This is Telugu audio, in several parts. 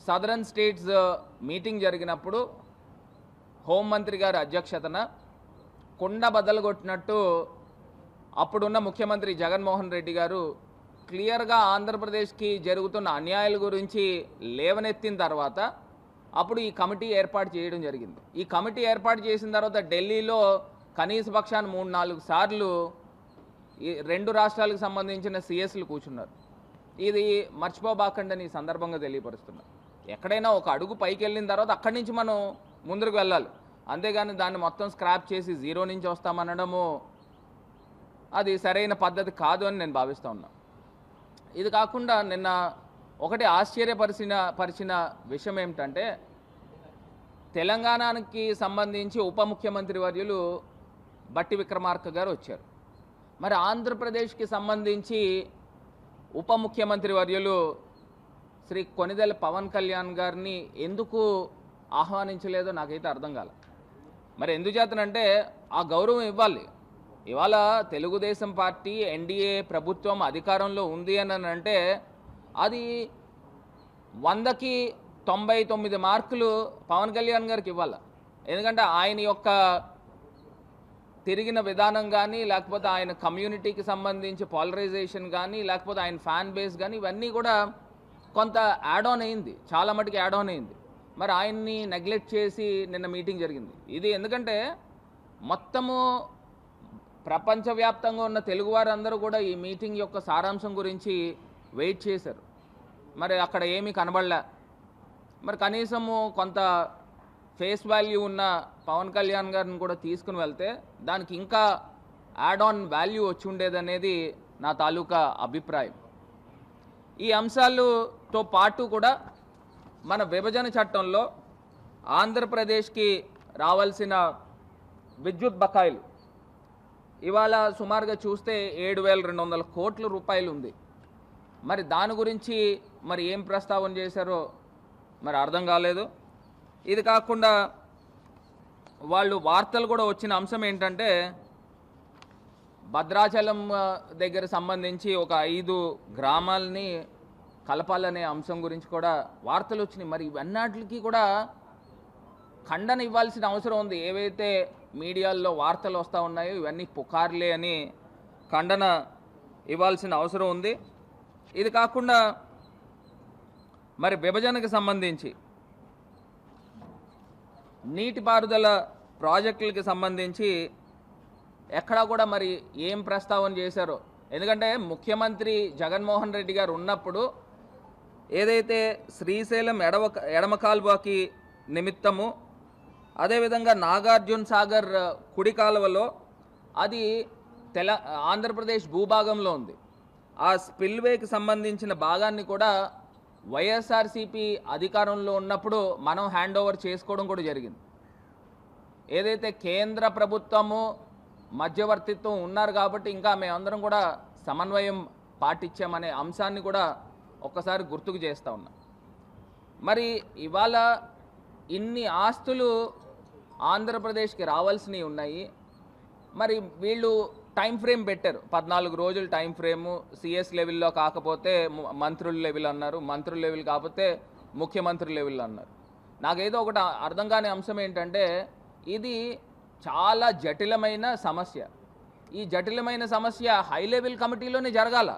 సదరన్ స్టేట్స్ మీటింగ్ జరిగినప్పుడు హోంమంత్రి గారి అధ్యక్షతన కొండ బద్దలుగొట్టినట్టు అప్పుడున్న ముఖ్యమంత్రి జగన్మోహన్ రెడ్డి గారు క్లియర్గా ఆంధ్రప్రదేశ్కి జరుగుతున్న అన్యాయాల గురించి లేవనెత్తిన తర్వాత అప్పుడు ఈ కమిటీ ఏర్పాటు చేయడం జరిగింది. ఈ కమిటీ ఏర్పాటు చేసిన తర్వాత ఢిల్లీలో కనీస పక్షాన్ని 3-4 సార్లు ఈ 2 రాష్ట్రాలకు సంబంధించిన సిఎస్లు కూర్చున్నారు. ఇది మర్చిపోబాకండి ఈ సందర్భంగా తెలియపరుస్తున్నారు. ఎక్కడైనా ఒక అడుగు పైకి వెళ్ళిన తర్వాత అక్కడి నుంచి మనం ముందుకు వెళ్ళాలి, అంతేగాని దాన్ని మొత్తం స్క్రాప్ చేసి జీరో నుంచి వస్తామనడము అది సరైన పద్ధతి కాదు అని నేను భావిస్తూ ఉన్నాను. ఇది కాకుండా నిన్న ఒకటి ఆశ్చర్యపరిచిన విషయం ఏమిటంటే, తెలంగాణకి సంబంధించి ఉప ముఖ్యమంత్రి వర్యులు బట్టి విక్రమార్క గారు వచ్చారు. మరి ఆంధ్రప్రదేశ్కి సంబంధించి ఉప ముఖ్యమంత్రి వర్యులు శ్రీ కొనిదెల పవన్ కళ్యాణ్ గారిని ఎందుకు ఆహ్వానించలేదో నాకైతే అర్థం కాల. మరి ఎందుచేతనంటే ఆ గౌరవం ఇవ్వాలి. ఇవాళ తెలుగుదేశం పార్టీ ఎన్డీఏ ప్రభుత్వం అధికారంలో ఉంది అని అంటే అది 100కి 99 మార్కులు పవన్ కళ్యాణ్ గారికి ఇవ్వాలి. ఎందుకంటే ఆయన యొక్క తిరిగిన విధానం కానీ, లేకపోతే ఆయన కమ్యూనిటీకి సంబంధించి పాలరైజేషన్ కానీ, లేకపోతే ఆయన ఫ్యాన్ బేస్ కానీ, ఇవన్నీ కూడా కొంత యాడ్ ఆన్ అయింది, చాలా మటుకు యాడ్ ఆన్ అయింది. మరి ఆయన్ని నెగ్లెక్ట్ చేసి నిన్న మీటింగ్ జరిగింది. ఇది ఎందుకంటే మొత్తము ప్రపంచవ్యాప్తంగా ఉన్న తెలుగువారందరూ కూడా ఈ మీటింగ్ యొక్క సారాంశం గురించి వెయిట్ చేశారు. మరి అక్కడ ఏమీ కనబడలే. మరి కనీసము కొంత ఫేస్ వాల్యూ ఉన్న పవన్ కళ్యాణ్ గారిని కూడా తీసుకుని వెళ్తే దానికి ఇంకా యాడ్ ఆన్ వాల్యూ వచ్చి ఉండేదనేది నా తాలూకా అభిప్రాయం. ఈ అంశాలతో పాటు కూడా మన విభజన చట్టంలో ఆంధ్రప్రదేశ్కి రావాల్సిన విద్యుత్ బకాయిలు ఇవాళ సుమారుగా చూస్తే 7,200 కోట్ల రూపాయలు ఉంది. మరి దాని గురించి మరి ఏం ప్రస్తావన చేశారో మరి అర్థం కాలేదు. ఇది కాకుండా వాళ్ళు వార్తలు కూడా వచ్చిన అంశం ఏంటంటే, భద్రాచలం దగ్గర సంబంధించి ఒక 5 గ్రామాలని కలపాలనే అంశం గురించి కూడా వార్తలు వచ్చినాయి. మరి ఇవన్నిటికి కూడా ఖండన ఇవ్వాల్సిన అవసరం ఉంది. ఏవైతే మీడియాల్లో వార్తలు వస్తూ ఉన్నాయో ఇవన్నీ పుకార్లే అని ఖండన ఇవ్వాల్సిన అవసరం ఉంది. ఇది కాకుండా మరి విభజనకు సంబంధించి నీటిపారుదల ప్రాజెక్టులకి సంబంధించి ఎక్కడా కూడా మరి ఏం ప్రస్తావన చేశారో. ఎందుకంటే ముఖ్యమంత్రి జగన్మోహన్ రెడ్డి గారు ఉన్నప్పుడు ఏదైతే శ్రీశైలం ఎడమ కాలువకి నిమిత్తము, అదేవిధంగా నాగార్జున సాగర్ కుడి కాలువలో అది ఆంధ్రప్రదేశ్ భూభాగంలో ఉంది. ఆ స్పిల్వేకి సంబంధించిన భాగాన్ని కూడా వైఎస్ఆర్సీపీ అధికారంలో ఉన్నప్పుడు మనం హ్యాండ్ ఓవర్ చేసుకోవడం కూడా జరిగింది. ఏదైతే కేంద్ర ప్రభుత్వము మధ్యవర్తిత్వం ఉన్నారు కాబట్టి ఇంకా మేమందరం కూడా సమన్వయం పాటించామనే అంశాన్ని కూడా ఒక్కసారి గుర్తుకు చేస్తూ ఉన్నాం. మరి ఇవాళ ఇన్ని ఆస్తులు ఆంధ్రప్రదేశ్కి రావాల్సినవి ఉన్నాయి. మరి వీళ్ళు టైం ఫ్రేమ్ పెట్టారు, 14 రోజులు టైం ఫ్రేము. సిఎస్ లెవెల్లో కాకపోతే మంత్రుల లెవెల్ అన్నారు, మంత్రుల లెవెల్ కాకపోతే ముఖ్యమంత్రి లెవెల్ అన్నారు. నాకేదో ఒకటి అర్థం కాని అంశం ఏంటంటే, ఇది చాలా జటిలమైన సమస్య. ఈ జటిలమైన సమస్య హై లెవెల్ కమిటీలోనే జరగాల.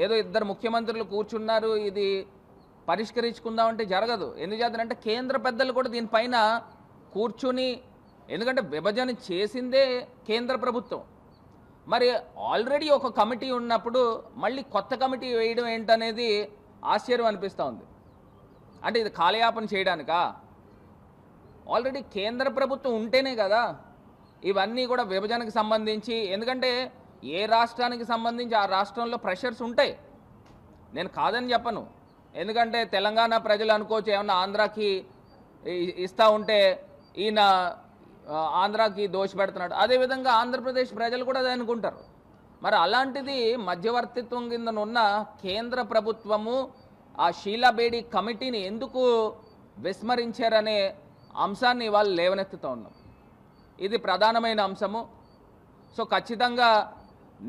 ఏదో 2 ముఖ్యమంత్రులు కూర్చున్నారు ఇది పరిష్కరించుకుందామంటే జరగదు. ఎందుచేతనంటే కేంద్ర పెద్దలు కూడా దీనిపైన కూర్చుని, ఎందుకంటే విభజన చేసిందే కేంద్ర ప్రభుత్వం. మరి ఆల్రెడీ ఒక కమిటీ ఉన్నప్పుడు మళ్ళీ కొత్త కమిటీ వేయడం ఏంటనేది ఆశ్చర్యం అనిపిస్తూ ఉంది. అంటే ఇది కాలయాపన చేయడానికా? ఆల్రెడీ కేంద్ర ప్రభుత్వం ఉంటేనే కదా ఇవన్నీ కూడా విభజనకు సంబంధించి. ఎందుకంటే ఏ రాష్ట్రానికి సంబంధించి ఆ రాష్ట్రంలో ప్రెషర్స్ ఉంటాయి, నేను కాదని చెప్పను. ఎందుకంటే తెలంగాణ ప్రజలు అనుకోవచ్చు ఏమన్నా ఆంధ్రాకి ఇస్తూ ఉంటే ఈయన ఆంధ్రాకి దోషి పెడుతున్నాడు, అదేవిధంగా ఆంధ్రప్రదేశ్ ప్రజలు కూడా అది అనుకుంటారు. మరి అలాంటిది మధ్యవర్తిత్వం కింద ఉన్న కేంద్ర ప్రభుత్వము ఆ షీలా బేడి కమిటీని ఎందుకు విస్మరించారనే అంశాన్ని ఇవాళ లేవనెత్తుతూ ఉన్నాం. ఇది ప్రధానమైన అంశము. సో ఖచ్చితంగా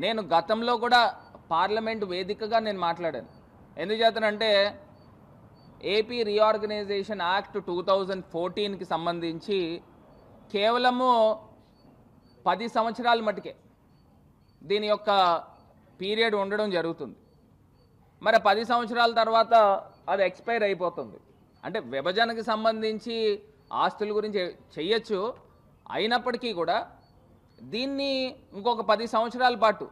నేను గతంలో కూడా పార్లమెంటు వేదికగా నేను మాట్లాడాను. ఎందుచేతనంటే ఏపీ రీఆర్గనైజేషన్ యాక్ట్ 2014కి సంబంధించి కేవలము 10 సంవత్సరాల మటుకే దీని యొక్క పీరియడ్ ఉండడం జరుగుతుంది. మరి 10 సంవత్సరాల తర్వాత అది ఎక్స్పైర్ అయిపోతుంది. అంటే విభజనకు సంబంధించి ఆస్తుల గురించి చెయ్యొచ్చు, అయినప్పటికీ కూడా దీన్ని ఇంకొక 10 సంవత్సరాల పాటు